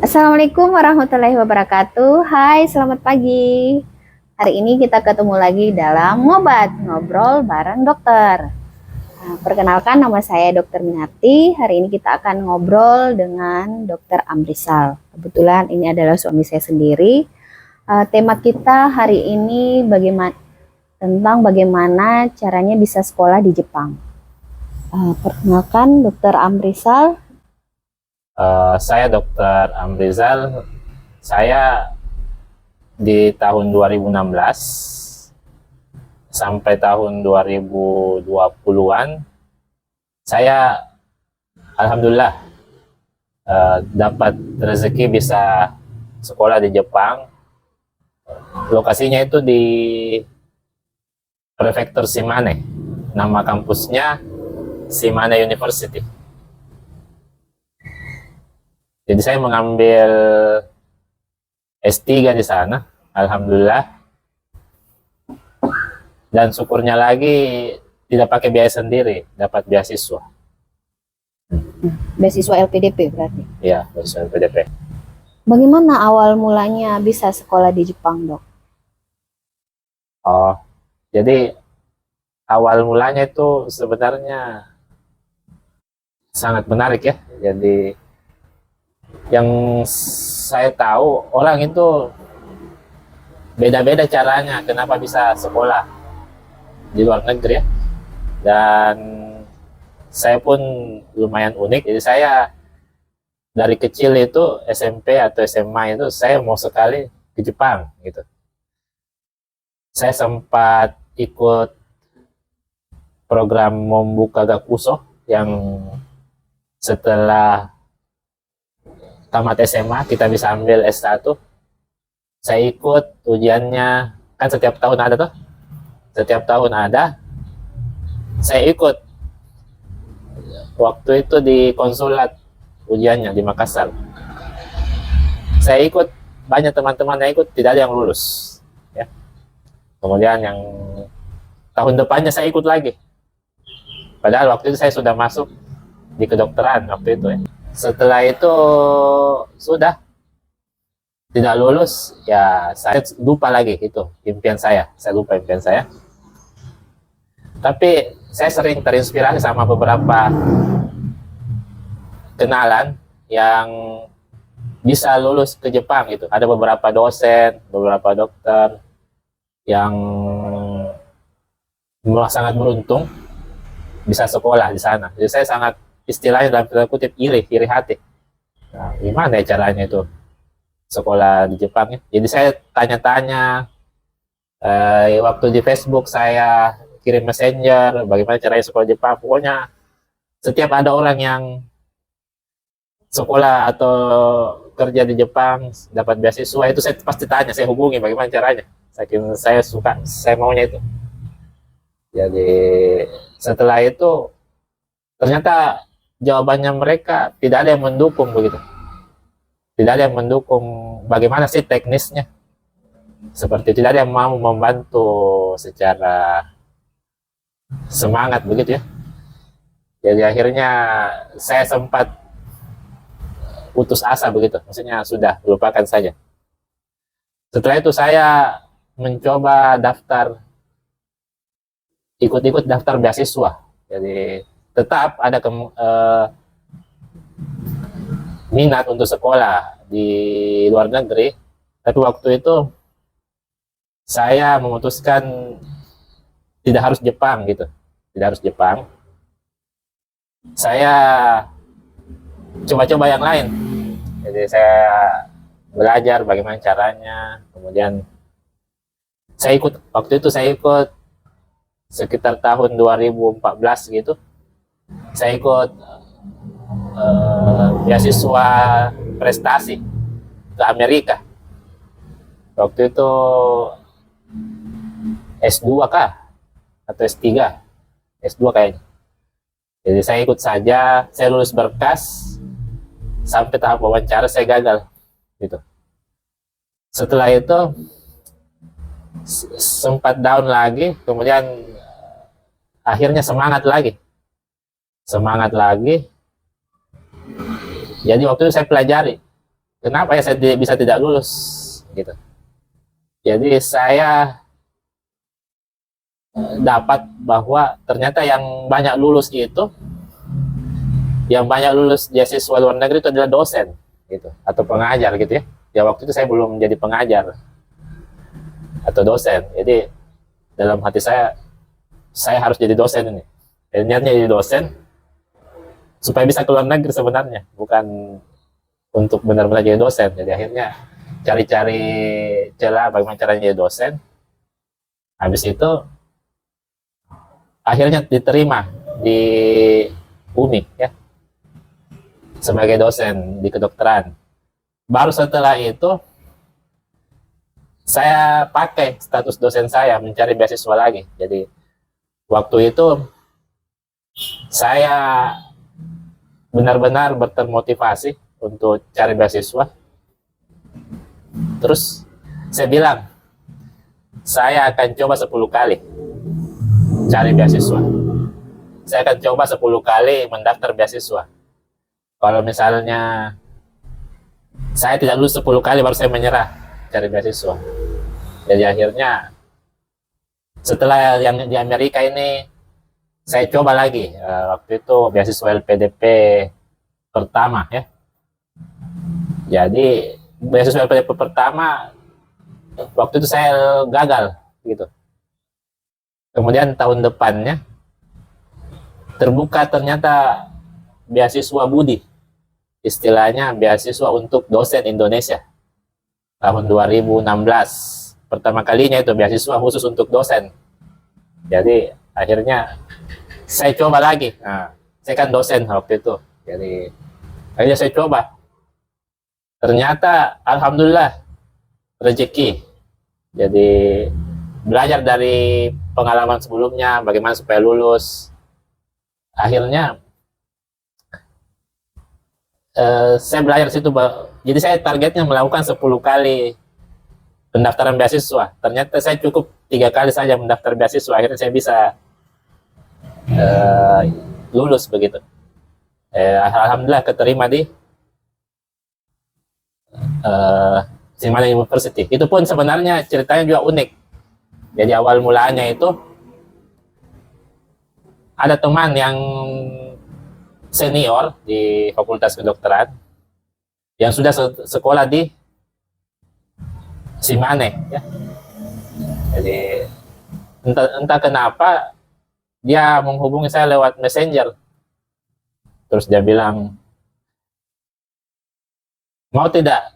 Assalamualaikum warahmatullahi wabarakatuh. Hai, selamat pagi. Hari ini kita ketemu lagi dalam Ngobat, ngobrol bareng dokter. Nah, perkenalkan nama saya Dokter Minarti. Hari ini kita akan ngobrol dengan Dokter Amrisal. Kebetulan ini adalah suami saya sendiri. Tema kita hari ini tentang bagaimana caranya bisa sekolah di Jepang. Perkenalkan Dokter Amrisal. Saya Dr. Amrizal. Saya di tahun 2016 sampai tahun 2020-an, saya alhamdulillah dapat rezeki bisa sekolah di Jepang. Lokasinya itu di Prefektur Shimane. Nama kampusnya Shimane University. Jadi saya mengambil S3 di sana, alhamdulillah. Dan syukurnya lagi tidak pakai biaya sendiri, dapat beasiswa. Beasiswa LPDP berarti. Ya, beasiswa PDP. Bagaimana awal mulanya bisa sekolah di Jepang, Dok? Oh, jadi awal mulanya itu sebenarnya sangat menarik ya. Jadi yang saya tahu orang itu beda-beda caranya kenapa bisa sekolah di luar negeri ya. Dan saya pun lumayan unik. Jadi saya dari kecil itu SMP atau SMA itu saya mau sekali ke Jepang gitu. Saya sempat ikut program Mombuka Gakuso yang setelah tamat SMA kita bisa ambil S1. Saya ikut ujiannya, kan setiap tahun ada tuh. Setiap tahun ada. Saya ikut. Waktu itu di konsulat ujiannya di Makassar. Saya ikut, banyak teman-teman yang ikut, tidak ada yang lulus. Ya. Kemudian yang tahun depannya saya ikut lagi. Padahal waktu itu saya sudah masuk di kedokteran waktu itu ya. Setelah itu sudah tidak lulus, ya saya lupa lagi itu impian saya. Saya lupa impian saya. Tapi saya sering terinspirasi sama beberapa kenalan yang bisa lulus ke Jepang gitu. Ada beberapa dosen, beberapa dokter yang sangat beruntung bisa sekolah di sana. Jadi saya sangat, istilahnya dalam tanda kutip, iri hati. Nah, gimana ya caranya itu sekolah di Jepang ya? Jadi saya tanya-tanya, waktu di Facebook saya kirim messenger, bagaimana caranya sekolah di Jepang. Pokoknya setiap ada orang yang sekolah atau kerja di Jepang dapat beasiswa, itu saya pasti tanya, saya hubungi bagaimana caranya. Saya suka, saya maunya itu. Jadi setelah itu ternyata jawabannya mereka tidak ada yang mendukung begitu. Tidak ada yang mendukung bagaimana sih teknisnya. Seperti tidak ada yang mau membantu secara semangat begitu ya. Jadi akhirnya saya sempat putus asa begitu. Maksudnya sudah, lupakan saja. Setelah itu saya mencoba ikut-ikut daftar beasiswa. Jadi tetap ada minat untuk sekolah di luar negeri, tapi waktu itu saya memutuskan tidak harus Jepang gitu, tidak harus Jepang. Saya coba-coba yang lain. Jadi saya belajar bagaimana caranya, kemudian waktu itu saya ikut sekitar tahun 2014 gitu. Saya ikut beasiswa prestasi ke Amerika. Waktu itu S2 kah? Atau S3? S2 kayaknya. Jadi saya ikut saja, saya lulus berkas, sampai tahap wawancara saya gagal. Gitu. Setelah itu sempat down lagi, kemudian akhirnya semangat lagi. Jadi waktu itu saya pelajari kenapa ya saya bisa tidak lulus gitu. Jadi saya dapat bahwa ternyata yang banyak lulus beasiswa luar negeri itu adalah dosen gitu atau pengajar gitu ya. Ya waktu itu saya belum jadi pengajar atau dosen. Jadi dalam hati saya harus jadi dosen ini. Dan niatnya jadi dosen supaya bisa keluar negeri sebenarnya, bukan untuk benar-benar jadi dosen. Jadi akhirnya cari-cari celah bagaimana caranya jadi dosen. Habis itu akhirnya diterima di UNI ya sebagai dosen di kedokteran. Baru setelah itu saya pakai status dosen saya mencari beasiswa lagi. Jadi waktu itu saya benar-benar termotivasi untuk cari beasiswa. Terus saya bilang, saya akan coba 10 kali cari beasiswa. Saya akan coba 10 kali mendaftar beasiswa. Kalau misalnya saya tidak lulus 10 kali baru saya menyerah cari beasiswa. Jadi akhirnya setelah yang di Amerika ini saya coba lagi. Waktu itu beasiswa LPDP pertama ya. Jadi beasiswa LPDP pertama waktu itu saya gagal gitu. Kemudian tahun depannya terbuka ternyata beasiswa Budi, istilahnya beasiswa untuk dosen Indonesia tahun 2016. Pertama kalinya itu beasiswa khusus untuk dosen. Jadi akhirnya saya coba lagi. Nah, saya kan dosen waktu itu. Jadi akhirnya saya coba. Ternyata alhamdulillah rezeki. Jadi belajar dari pengalaman sebelumnya bagaimana supaya lulus. Akhirnya saya belajar situ. Jadi saya targetnya melakukan 10 kali pendaftaran beasiswa. Ternyata saya cukup 3 kali saja mendaftar beasiswa. Akhirnya saya bisa lulus begitu. Alhamdulillah keterima di Simana University. Itu pun sebenarnya ceritanya juga unik. Jadi awal mulanya itu ada teman yang senior di Fakultas Kedokteran yang sudah sekolah di Simane ya. Jadi entah kenapa dia menghubungi saya lewat Messenger. Terus dia bilang, mau tidak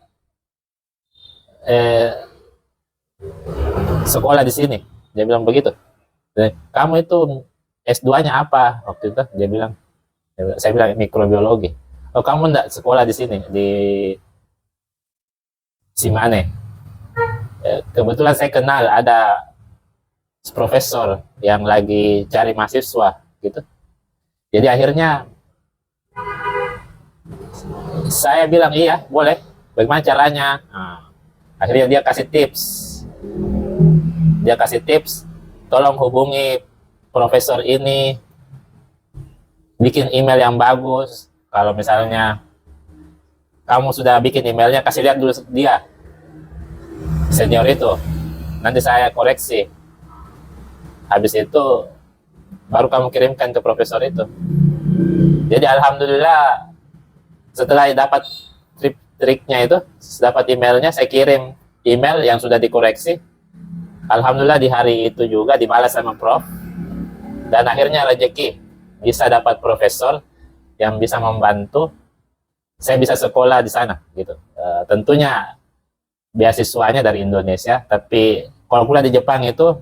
sekolah di sini? Dia bilang begitu. Kamu itu S2-nya apa? Waktu itu dia bilang. Saya bilang mikrobiologi. Oh, kamu enggak sekolah di sini di Simane? Kebetulan saya kenal ada profesor yang lagi cari mahasiswa gitu. Jadi akhirnya saya bilang iya boleh. Bagaimana caranya? Nah, akhirnya dia kasih tips. Tolong hubungi profesor ini. Bikin email yang bagus. Kalau misalnya kamu sudah bikin emailnya, kasih lihat dulu dia, senior itu. Nanti saya koreksi. Habis itu baru kamu kirimkan ke profesor itu. Jadi alhamdulillah setelah dapat triknya itu, dapat emailnya, saya kirim email yang sudah dikoreksi. Alhamdulillah di hari itu juga dibalas sama prof. Dan akhirnya rezeki. Bisa dapat profesor yang bisa membantu saya bisa sekolah di sana gitu. Tentunya beasiswanya dari Indonesia, tapi kalau kuliah di Jepang itu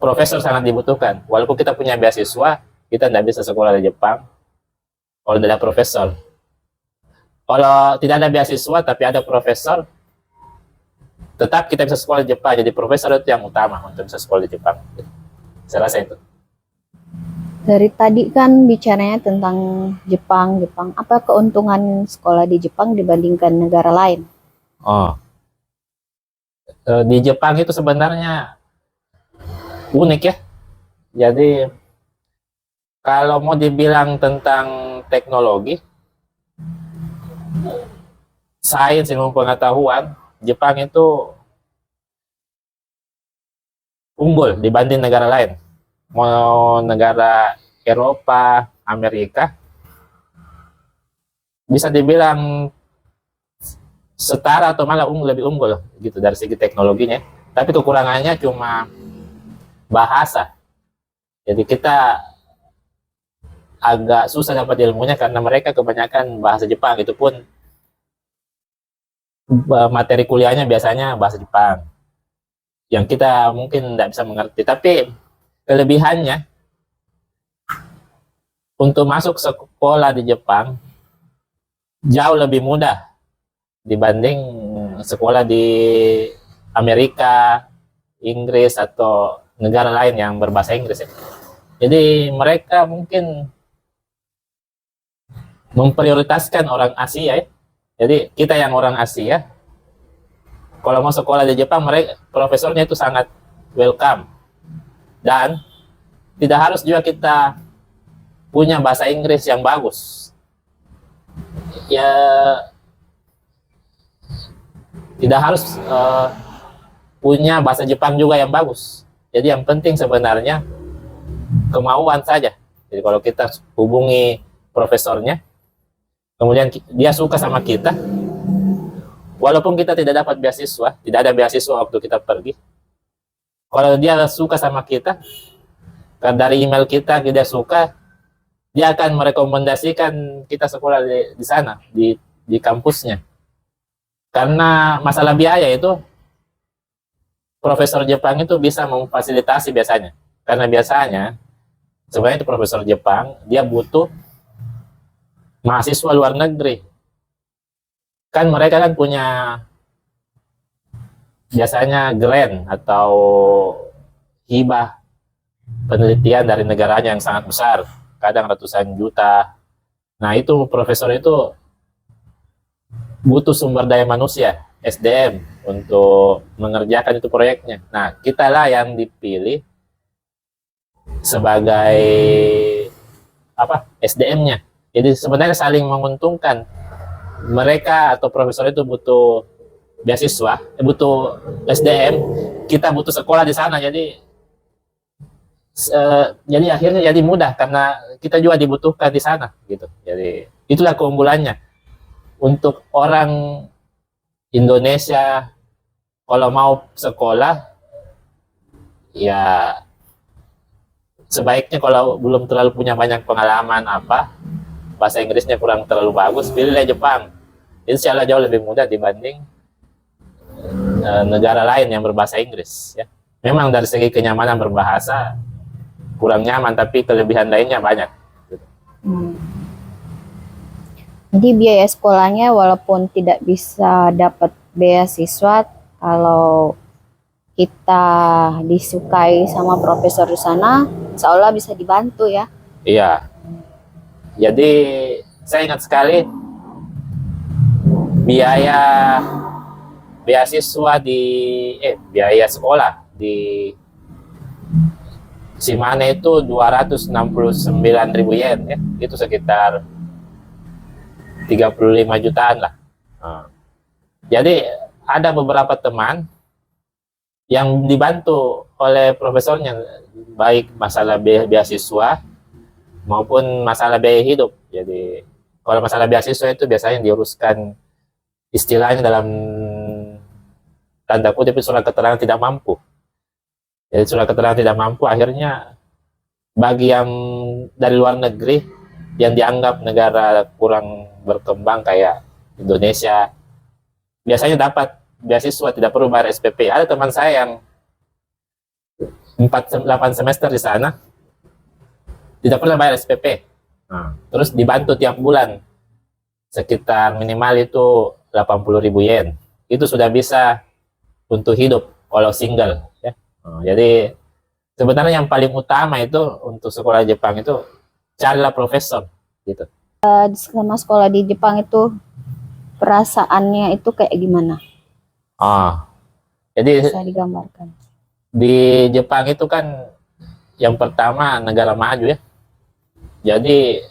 profesor sangat dibutuhkan. Walaupun kita punya beasiswa, kita tidak bisa sekolah di Jepang kalau tidak ada profesor. Kalau tidak ada beasiswa tapi ada profesor, tetap kita bisa sekolah di Jepang. Jadi profesor itu yang utama untuk bisa sekolah di Jepang. Saya rasa itu. Dari tadi kan bicaranya tentang Jepang. Apa keuntungan sekolah di Jepang dibandingkan negara lain? Oh, di Jepang itu sebenarnya unik ya. Jadi kalau mau dibilang tentang teknologi, sains, ilmu pengetahuan, Jepang itu unggul dibanding negara lain. Mau negara Eropa, Amerika, bisa dibilang setara atau malah lebih unggul gitu dari segi teknologinya. Tapi kekurangannya cuma bahasa. Jadi kita agak susah dapat ilmunya karena mereka kebanyakan bahasa Jepang. Itu pun materi kuliahnya biasanya bahasa Jepang yang kita mungkin tidak bisa mengerti. Tapi kelebihannya untuk masuk sekolah di Jepang jauh lebih mudah dibanding sekolah di Amerika, Inggris, atau negara lain yang berbahasa Inggris ya. Jadi mereka mungkin memprioritaskan orang Asia ya. Jadi kita yang orang Asia, kalau mau sekolah di Jepang, mereka profesornya itu sangat welcome. Dan tidak harus juga kita punya bahasa Inggris yang bagus. Ya, tidak harus punya bahasa Jepang juga yang bagus. Jadi yang penting sebenarnya kemauan saja. Jadi kalau kita hubungi profesornya, kemudian dia suka sama kita, walaupun kita tidak dapat beasiswa, tidak ada beasiswa waktu kita pergi, kalau dia suka sama kita, dari email kita dia suka, dia akan merekomendasikan kita sekolah di sana, di kampusnya. Karena masalah biaya itu, profesor Jepang itu bisa memfasilitasi biasanya. Karena biasanya, sebenarnya itu profesor Jepang, dia butuh mahasiswa luar negeri. Kan mereka kan punya biasanya grant atau hibah penelitian dari negaranya yang sangat besar, kadang ratusan juta. Nah itu profesor itu butuh sumber daya manusia, SDM, untuk mengerjakan itu proyeknya. Nah kita lah yang dipilih sebagai SDM-nya. Jadi sebenarnya saling menguntungkan. Mereka atau profesor itu butuh beasiswa, butuh SDM, kita butuh sekolah di sana. Jadi akhirnya jadi mudah karena kita juga dibutuhkan di sana gitu. Jadi itulah keunggulannya. Untuk orang Indonesia kalau mau sekolah ya sebaiknya kalau belum terlalu punya banyak pengalaman bahasa Inggrisnya kurang terlalu bagus, pilihlah Jepang. Insya Allah jauh lebih mudah dibanding negara lain yang berbahasa Inggris ya. Memang dari segi kenyamanan berbahasa kurang nyaman, tapi kelebihan lainnya banyak. Jadi biaya sekolahnya walaupun tidak bisa dapat beasiswa, kalau kita disukai sama profesor di sana, seolah bisa dibantu ya. Iya. Jadi saya ingat sekali biaya beasiswa biaya sekolah di Shimane itu 269.000 yen ya. Itu sekitar 35 jutaan lah. Jadi ada beberapa teman yang dibantu oleh profesornya, baik masalah beasiswa maupun masalah biaya hidup. Jadi kalau masalah beasiswa itu biasanya diuruskan istilahnya dalam tanda kutip surat keterangan tidak mampu. Jadi surat keterangan tidak mampu akhirnya bagi yang dari luar negeri yang dianggap negara kurang berkembang kayak Indonesia biasanya dapat beasiswa, tidak perlu bayar SPP. Ada teman saya yang 8 semester di sana tidak pernah bayar SPP. Terus dibantu tiap bulan sekitar minimal itu 80.000 yen. Itu sudah bisa untuk hidup kalau single ya. Jadi sebenarnya yang paling utama itu untuk sekolah Jepang itu carilah profesor gitu. Selama sekolah di Jepang itu perasaannya itu kayak gimana? Jadi bisa digambarkan. Di Jepang itu kan yang pertama negara maju ya. Jadi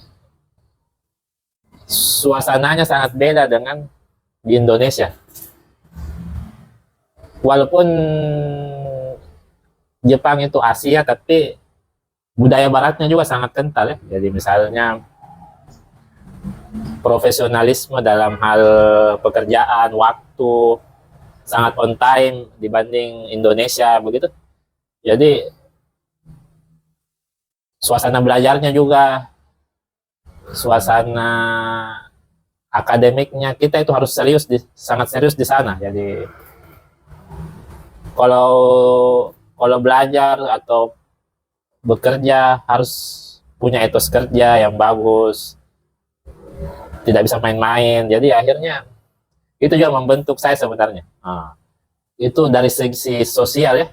suasananya sangat beda dengan di Indonesia. Walaupun Jepang itu Asia, tapi budaya baratnya juga sangat kental ya. Jadi misalnya profesionalisme dalam hal pekerjaan, waktu, sangat on time dibanding Indonesia begitu. Jadi suasana belajarnya juga, suasana akademiknya kita itu harus serius, sangat serius di sana. Jadi kalau kalau belajar atau bekerja harus punya etos kerja yang bagus, tidak bisa main-main. Jadi akhirnya itu juga membentuk saya sebenarnya. Itu dari segi sosial ya.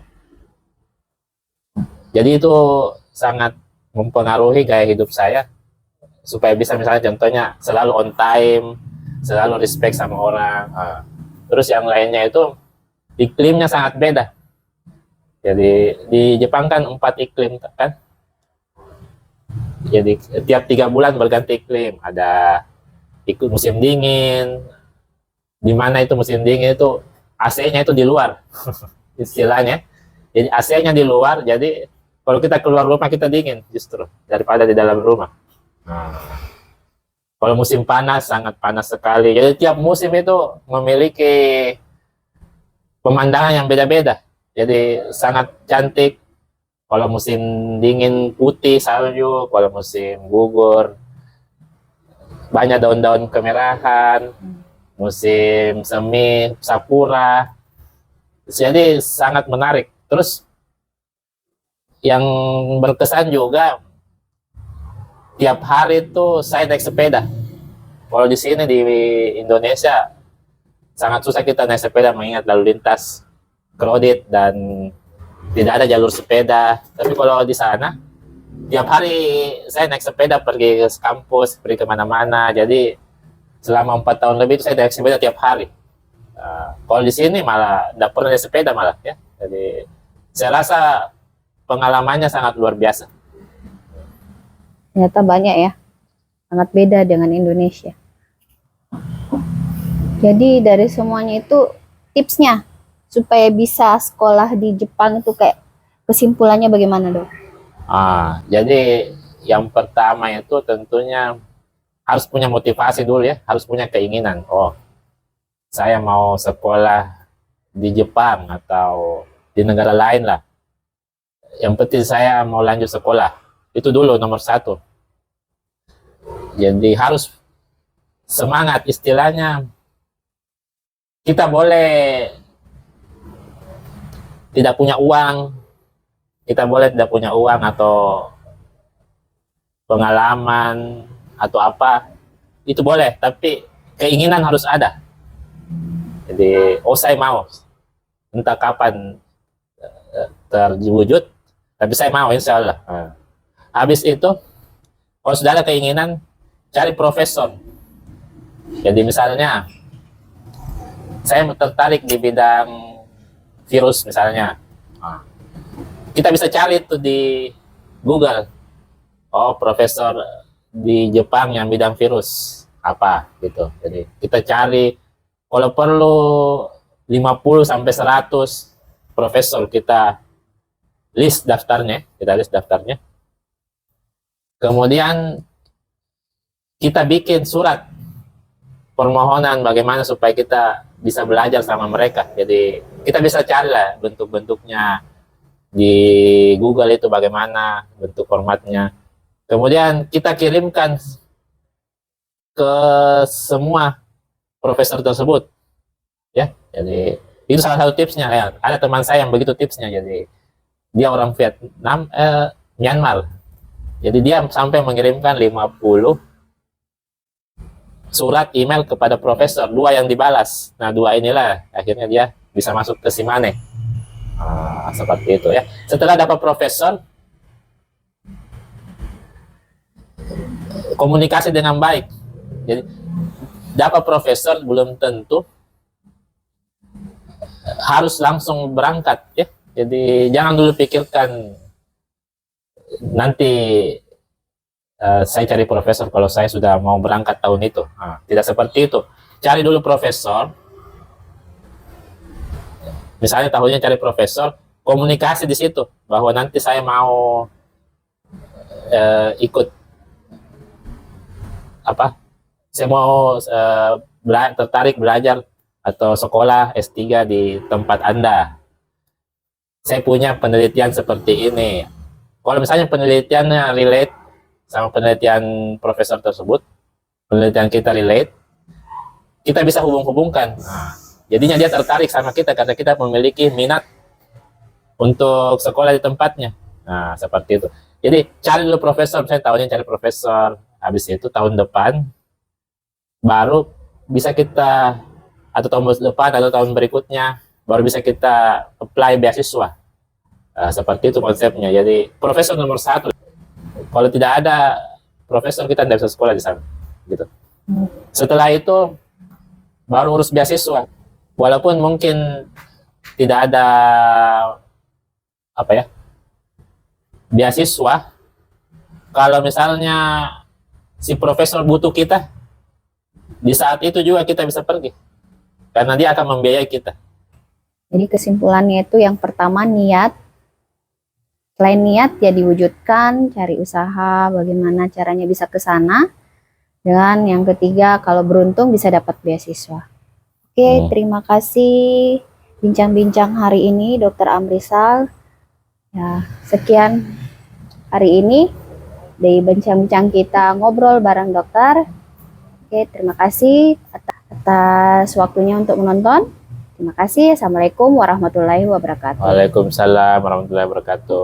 Jadi itu sangat mempengaruhi gaya hidup saya supaya bisa misalnya contohnya selalu on time, selalu respect sama orang. Terus yang lainnya itu iklimnya sangat beda. Jadi di Jepang kan 4 iklim kan. Jadi tiap 3 bulan berganti iklim. Ada ikut musim dingin, di mana itu musim dingin itu AC-nya itu di luar istilahnya. Jadi AC-nya di luar, jadi kalau kita keluar rumah kita dingin justru daripada di dalam rumah. Kalau musim panas sangat panas sekali. Jadi tiap musim itu memiliki pemandangan yang beda-beda. Jadi sangat cantik. Kalau musim dingin putih salju, kalau musim gugur banyak daun-daun kemerahan, musim semi sakura. Jadi sangat menarik. Terus yang berkesan juga tiap hari tuh saya naik sepeda. Kalau di sini di Indonesia sangat susah kita naik sepeda mengingat lalu lintas crowded dan tidak ada jalur sepeda. Tapi kalau di sana tiap hari saya naik sepeda pergi ke kampus, pergi kemana-mana. Jadi selama 4 tahun lebih itu saya naik sepeda tiap hari. Kalau di sini malah tidak pernah naik sepeda malah ya. Jadi saya rasa pengalamannya sangat luar biasa. Ternyata banyak ya, sangat beda dengan Indonesia. Jadi dari semuanya itu tipsnya supaya bisa sekolah di Jepang itu kayak kesimpulannya bagaimana, Dok? Jadi yang pertama itu tentunya harus punya motivasi dulu ya, harus punya keinginan. Oh, saya mau sekolah di Jepang atau di negara lain lah. Yang penting saya mau lanjut sekolah. Itu dulu nomor 1. Jadi harus semangat, istilahnya kita boleh tidak punya uang, kita boleh tidak punya uang atau pengalaman atau apa, itu boleh, tapi keinginan harus ada. Jadi saya mau, entah kapan terwujud, tapi saya mau insya Allah. Habis itu kalau sudah ada keinginan, cari profesor. Jadi misalnya saya tertarik di bidang virus misalnya, kita bisa cari itu di Google. Oh, profesor di Jepang yang bidang virus apa gitu. Jadi kita cari, kalau perlu 50 sampai 100 profesor, kita list daftarnya. Kemudian kita bikin surat permohonan bagaimana supaya kita bisa belajar sama mereka. Jadi kita bisa cari lah bentuk-bentuknya di Google itu bagaimana bentuk formatnya. Kemudian kita kirimkan ke semua profesor tersebut. Ya, jadi itu salah satu tipsnya. Ya, ada teman saya yang begitu tipsnya. Jadi dia orang Vietnam, Myanmar. Jadi dia sampai mengirimkan 50 surat email kepada profesor, 2 yang dibalas. Nah, 2 inilah akhirnya dia bisa masuk ke Shimane. Seperti itu ya. Setelah dapat profesor, komunikasi dengan baik. Jadi dapat profesor belum tentu harus langsung berangkat ya. Jadi jangan dulu pikirkan nanti saya cari profesor kalau saya sudah mau berangkat tahun itu. Nah, tidak seperti itu. Cari dulu profesor. Misalnya tahunnya cari profesor, komunikasi di situ bahwa nanti saya mau ikut apa? Saya mau tertarik belajar atau sekolah S3 di tempat Anda. Saya punya penelitian seperti ini. Kalau misalnya penelitiannya relate sama penelitian profesor tersebut, penelitian kita relate, kita bisa hubung-hubungkan. Nah, jadinya dia tertarik sama kita karena kita memiliki minat untuk sekolah di tempatnya. Nah, seperti itu. Jadi cari dulu profesor, misalnya tahunnya cari profesor, habis itu tahun depan baru bisa kita, atau tahun depan atau tahun berikutnya baru bisa kita apply beasiswa. Seperti itu konsepnya. Jadi profesor nomor satu. Kalau tidak ada profesor, kita tidak bisa sekolah di sana. Gitu. Setelah itu baru urus beasiswa. Walaupun mungkin tidak ada beasiswa, kalau misalnya si profesor butuh kita, di saat itu juga kita bisa pergi. Karena dia akan membiayai kita. Jadi kesimpulannya itu yang pertama niat. Selain niat ya diwujudkan, cari usaha bagaimana caranya bisa ke sana. Dan yang ketiga kalau beruntung bisa dapat beasiswa. Oke, terima kasih bincang-bincang hari ini Dr. Amrizal. Ya, sekian hari ini dari bincang-bincang kita ngobrol bareng dokter. Oke, terima kasih atas waktunya untuk menonton. Terima kasih. Assalamualaikum warahmatullahi wabarakatuh. Waalaikumsalam warahmatullahi wabarakatuh.